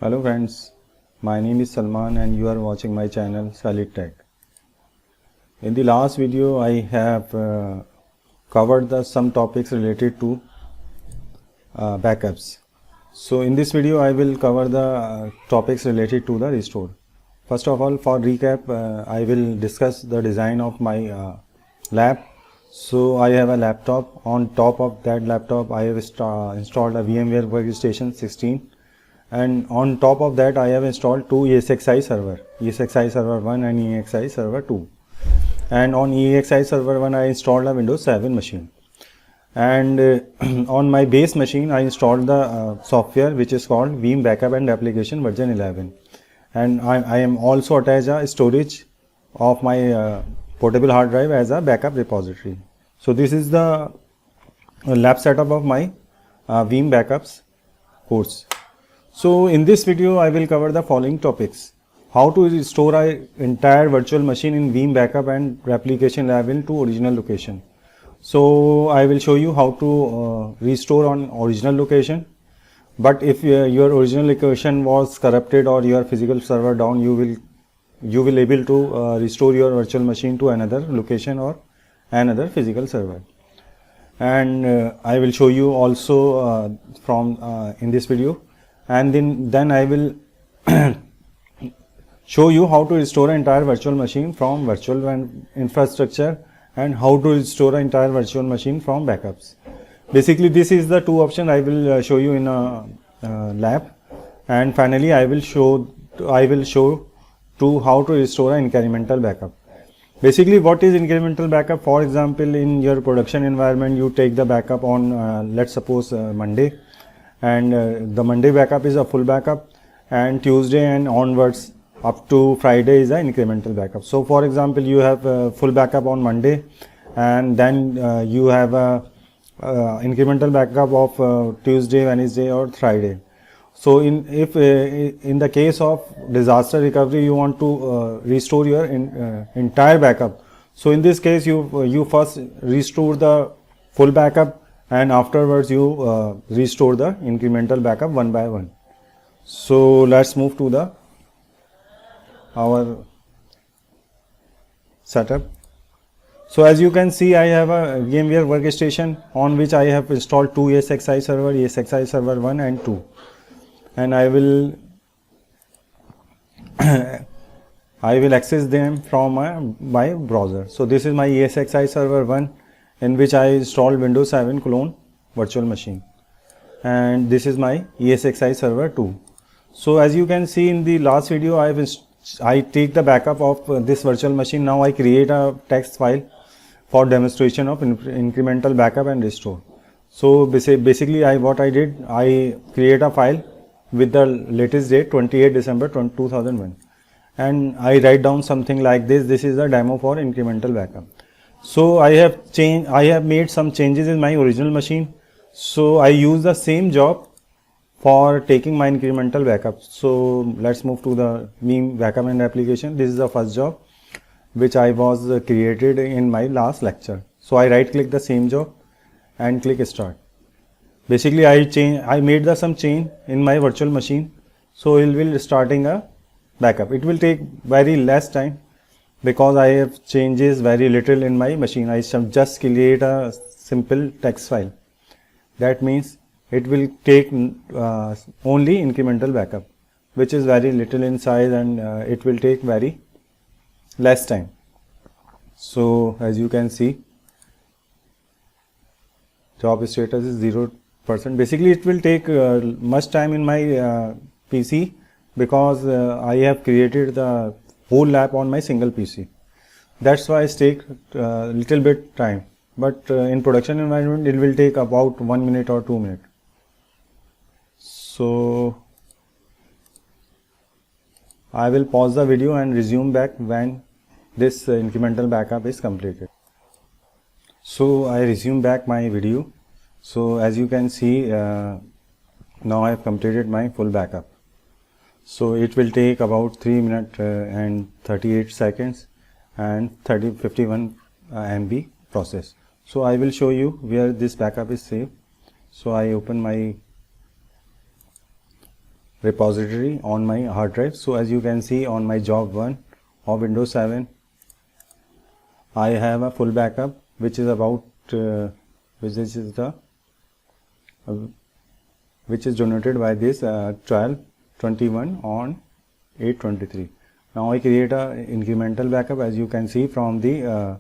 Hello friends, my name is Salman and you are watching my channel Solid Tech. In the last video I have covered some topics related to backups. So in this video I will cover the topics related to the restore. First of all, for recap, I will discuss the design of my lab. So I have a laptop. On top of that laptop I have installed a VMware Workstation 16. And on top of that I have installed two ESXi server, ESXi server 1 and ESXi server 2. And on ESXi server 1 I installed a Windows 7 machine. And on my base machine I installed the software which is called Veeam Backup and Application version 11. And I am also attached a storage of my portable hard drive as a backup repository. So this is the lab setup of my Veeam Backups course. So in this video I will cover the following topics: how to restore an entire virtual machine in Veeam Backup and Replication Level to original location. So I will show you how to restore on original location. But if your original location was corrupted or your physical server down, you will able to restore your virtual machine to another location or another physical server. And I will show you also from in this video. And then I will show you how to restore an entire virtual machine from virtual infrastructure and how to restore an entire virtual machine from backups. Basically this is the two options I will show you in a lab, and finally I will show to how to restore an incremental backup. Basically what is incremental backup? For example, in your production environment you take the backup on let's suppose Monday, and the Monday backup is a full backup, and Tuesday and onwards up to Friday is an incremental backup. So for example, you have a full backup on Monday, and then you have a incremental backup of Tuesday, Wednesday or Friday. So in the case of disaster recovery you want to restore your entire backup, so in this case you first restore the full backup and afterwards you restore the incremental backup one by one. So let's move to our setup. So as you can see, I have a VMware workstation on which I have installed two ESXi server, ESXi server 1 and 2, and I will access them from my browser. So this is my ESXi server 1, in which I installed Windows 7 clone virtual machine, and this is my ESXi server 2. So as you can see in the last video, I take the backup of this virtual machine. Now I create a text file for demonstration of incremental backup and restore. So basically what I did, I create a file with the latest date 28 December 2001, and I write down something like this. This is a demo for incremental backup. So I have made some changes in my original machine. So I use the same job for taking my incremental backup. So let's move to the Veeam Backup and Application. This is the first job which I was created in my last lecture. So I right click the same job and click start. Basically I made some change in my virtual machine. So it will starting a backup. It will take very less time because I have changes very little in my machine. I shall just create a simple text file. That means it will take only incremental backup, which is very little in size, and it will take very less time. So as you can see, job status is 0%. Basically it will take much time in my PC because I have created the whole lab on my single PC. That's why it takes little bit time, but in production environment it will take about 1 minute or 2 minutes. So I will pause the video and resume back when this incremental backup is completed. So I resume back my video. So as you can see, now I have completed my full backup. So it will take about 3 minutes and 38 seconds and 51 MB process. So I will show you where this backup is saved. So I open my repository on my hard drive. So as you can see on my job 1 of Windows 7, I have a full backup which is about which is generated by this 12/21 on 8/23. Now I create a incremental backup. As you can see from the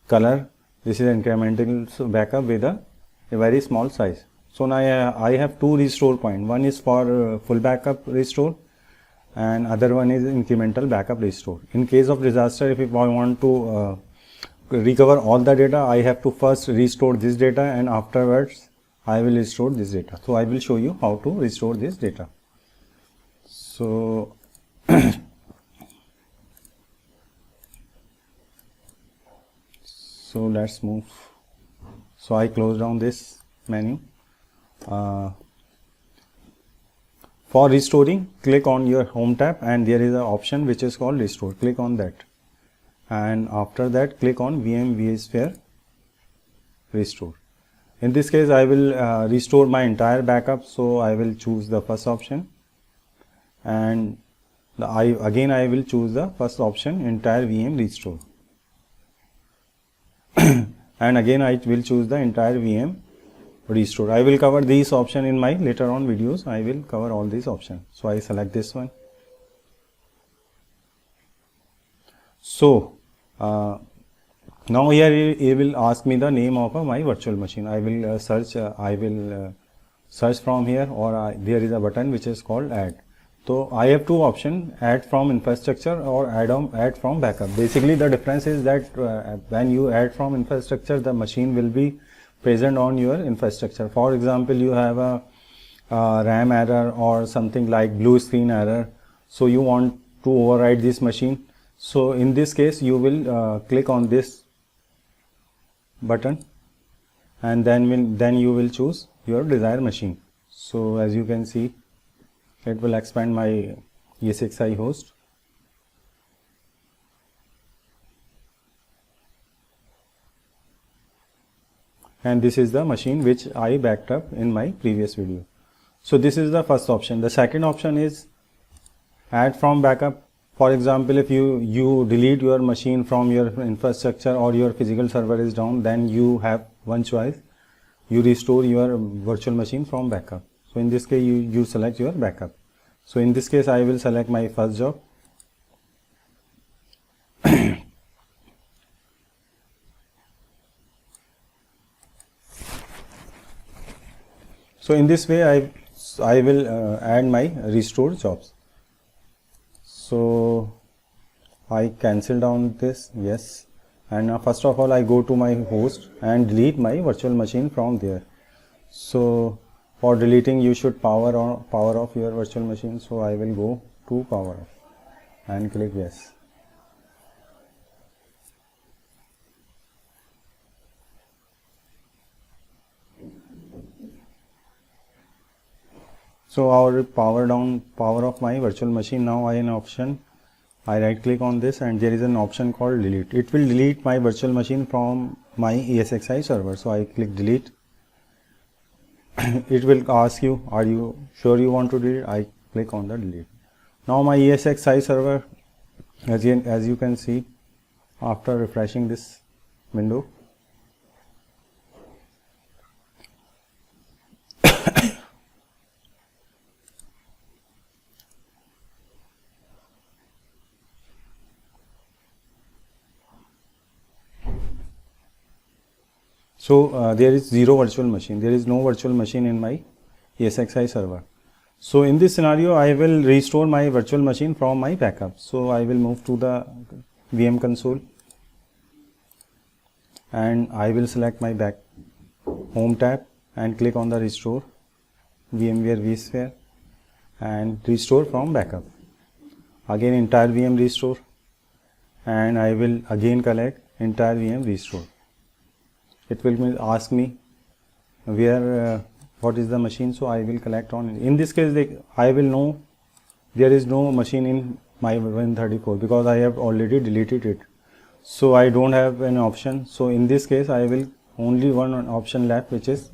color, this is incremental backup with a very small size. So now I have two restore point. One is for full backup restore and other one is incremental backup restore. In case of disaster, if I want to recover all the data, I have to first restore this data and afterwards I will restore this data. So I will show you how to restore this data. So so let's move. So I close down this menu. For restoring, click on your home tab and there is an option which is called restore. Click on that, and after that click on VM vSphere restore. In this case I will restore my entire backup, so I will choose the first option, and I will choose the first option, entire VM restore. And again I will choose the entire VM restore. I will cover these options in my later on videos. I will cover all these options. So I select this one. So now here it will ask me the name of my virtual machine. I will search from here, or there is a button which is called add. So I have two options, add from infrastructure or add from backup. Basically the difference is that when you add from infrastructure, the machine will be present on your infrastructure. For example, you have a RAM error or something like blue screen error, so you want to override this machine. So in this case you will click on this button and then you will choose your desired machine. So as you can see, it will expand my ESXi host. And this is the machine which I backed up in my previous video. So this is the first option. The second option is add from backup. For example, if you delete your machine from your infrastructure or your physical server is down, then you have one choice. You restore your virtual machine from backup. So in this case you select your backup. So in this case I will select my first job. So in this way I will add my restore jobs. So I cancel down this, yes, and first of all I go to my host and delete my virtual machine from there. So for deleting you should power off your virtual machine. So I will go to power off and click yes. So our power off my virtual machine. Now I have an option. I right click on this and there is an option called delete. It will delete my virtual machine from my ESXi server. So I click delete. It will ask you, are you sure you want to delete? I click on the delete. Now my ESXi server, as you can see, after refreshing this window, so there is zero virtual machine. There is no virtual machine in my ESXi server. So in this scenario, I will restore my virtual machine from my backup. So I will move to the VM console and I will select my home tab and click on the restore VMware vSphere and restore from backup. Again entire VM restore, and I will again collect entire VM restore. It will ask me where what is the machine, so I will collect on. In this case I will know there is no machine in my Win34 because I have already deleted it, so I don't have an option. So in this case I will only one option left, which is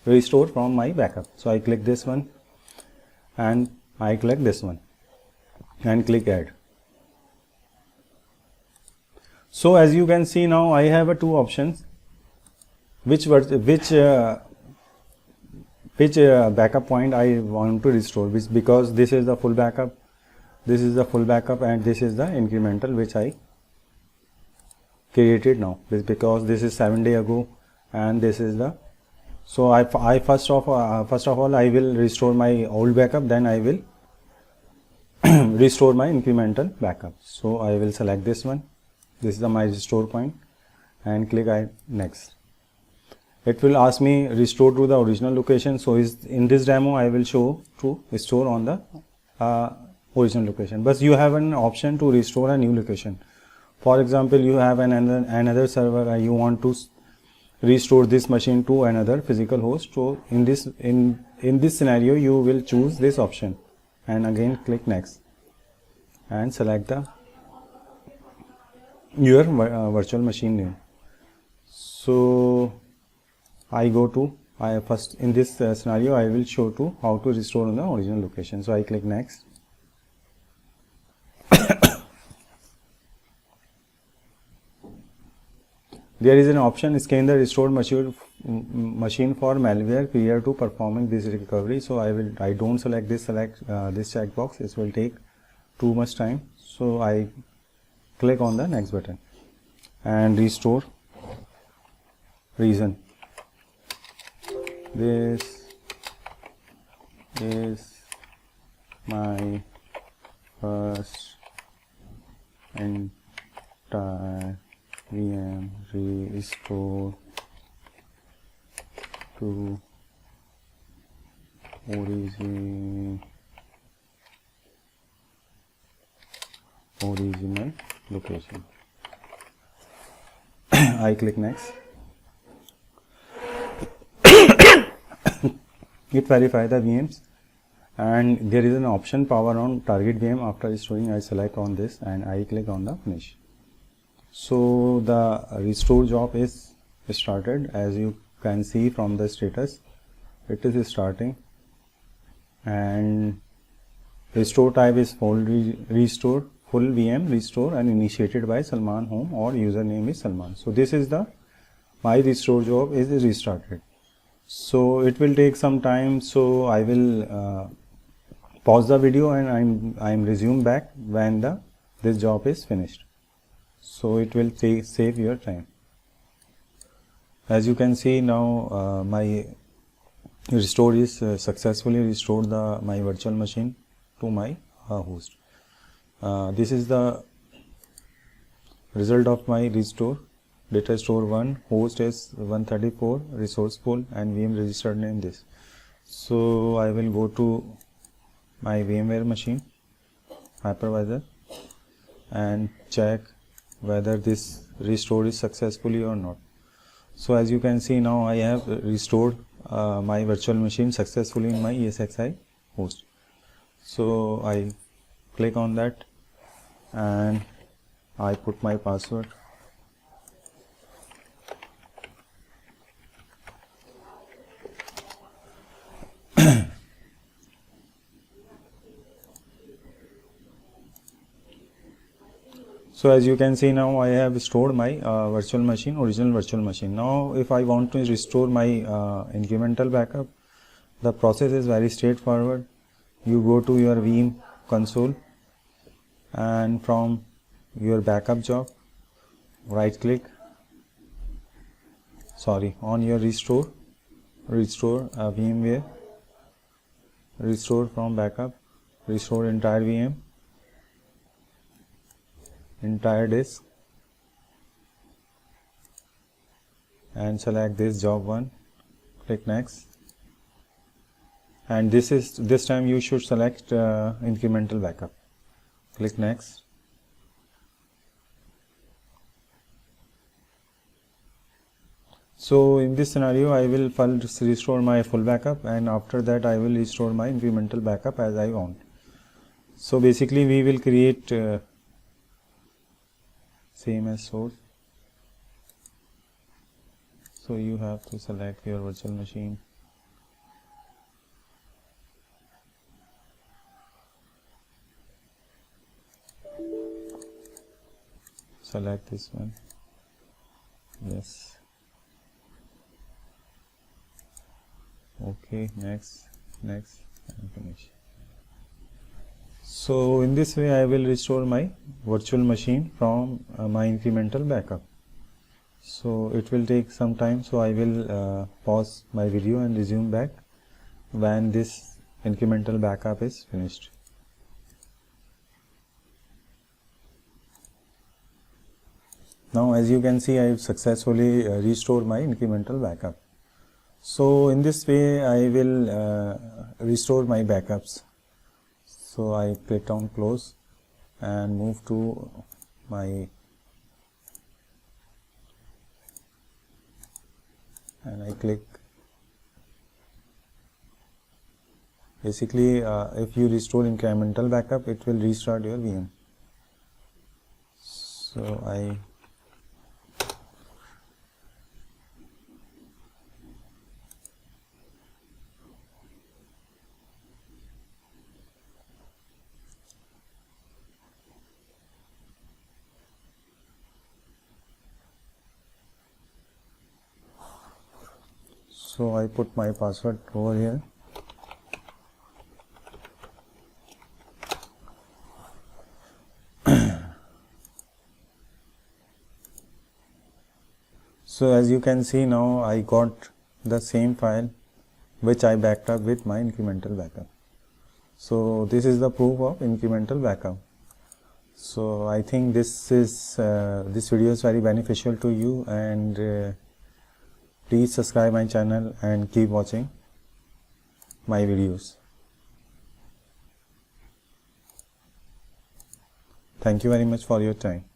restore from my backup. So I click this one and I click this one and click add. So as you can see now, I have two options, which backup point I want to restore, which, because this is the full backup, this is the full backup, and this is the incremental which I created now, because this is 7 days ago and this is the, so I first of all I will restore my old backup, then I will restore my incremental backup. So I will select this one, this is my restore point, and click next. It will ask me restore to the original location. So in this demo I will show to restore on the original location, but you have an option to restore a new location. For example, you have another server and you want to restore this machine to another physical host. So in this scenario you will choose this option and again click next and select your virtual machine name. So first in this scenario I will show to how to restore on the original location. So I click next. There is an option, scan the restored machine for malware prior to performing this recovery. So I don't select this checkbox. This will take too much time. So I click on the next button and restore reason. This is my first entire VM restore to original location. I click next. It verify the VMs, and there is an option power on target VM. After restoring, I select on this and I click on the finish. So the restore job is started. As you can see from the status, it is starting, and restore type is full restore, full VM restore, and initiated by Salman Home, or username is Salman. So this is my restore job is restarted. So it will take some time. So I will pause the video and I'm resume back when this job is finished. So it will save your time. As you can see now, my restore is successfully restored my virtual machine to my host. This is the result of my restore. Data store 1, host is 134, resourceful, and VM registered name this. So I will go to my VMware machine hypervisor and check whether this restore is successfully or not. So as you can see now, I have restored my virtual machine successfully in my ESXi host. So I click on that and I put my password. So as you can see now, I have stored my virtual machine, original virtual machine. Now if I want to restore my incremental backup, the process is very straightforward. You go to your Veeam console and from your backup job, right click, on your restore VMware, restore from backup, restore entire VM, entire disk, and select this job 1, click next, and this time you should select incremental backup, click next. So in this scenario I will first restore my full backup, and after that I will restore my incremental backup as I want. So basically we will create same as source. So you have to select your virtual machine, select this one. Yes. Okay, next, and finish. So in this way I will restore my virtual machine from my incremental backup. So it will take some time, so I will pause my video and resume back when this incremental backup is finished. Now as you can see, I have successfully restored my incremental backup. So in this way I will restore my backups. So I click on close and move to my, and I click. Basically if you restore incremental backup, it will restart your VM. So I put my password over here. So as you can see, now I got the same file which I backed up with my incremental backup. So this is the proof of incremental backup. So I think this video is very beneficial to you, and please subscribe my channel and keep watching my videos. Thank you very much for your time.